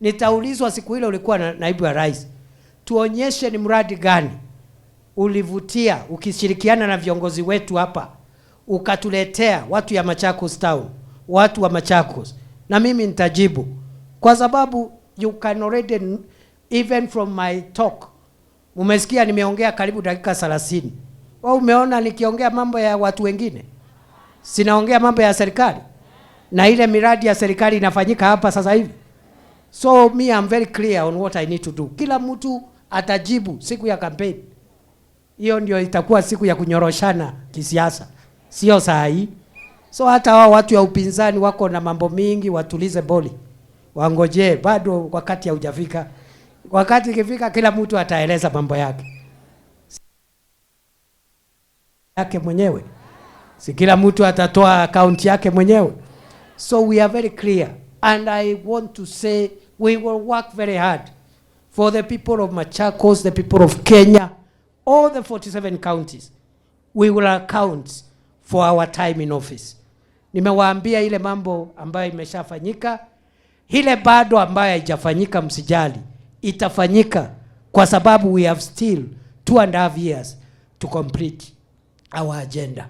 Nitaulizwa siku ile ulikuwa naibu wa rais, tuonyeshe ni mradi gani ulivutia ukishirikiana na viongozi wetu hapa ukatuletea watu ya Machakos Town, watu wa Machakos. Na mimi nitajibu kwa sababu you can already, even from my talk, umesikia nimeongea karibu dakika 30. Wewe umeona nikiongea mambo ya watu wengine? Sinaongea mambo ya serikali na ile miradi ya serikali inafanyika hapa sasa hivi. So me, I'm very clear on what I need to do. Kila mtu atajibu siku ya kampeni. Hiyo ndio itakuwa siku ya kunyoroshana kisiasa, sio saa hii. So hata hao watu ya upinzani wako na mambo mingi, watulize boli, wangoje, bado wakati haujafika. Wakati ikifika kila mtu ataeleza mambo yake mwenyewe, si kila mtu atatoa account yake mwenyewe. So we are very clear, and I want to say we will work very hard for the people of Machakos, the people of Kenya, all the 47 counties. We will account for our time in office. Nimewaambia ile mambo ambayo imeshafanyika, ile bado ambayo haijafanyika msijali, itafanyika kwa sababu we have still 2.5 years to complete our agenda.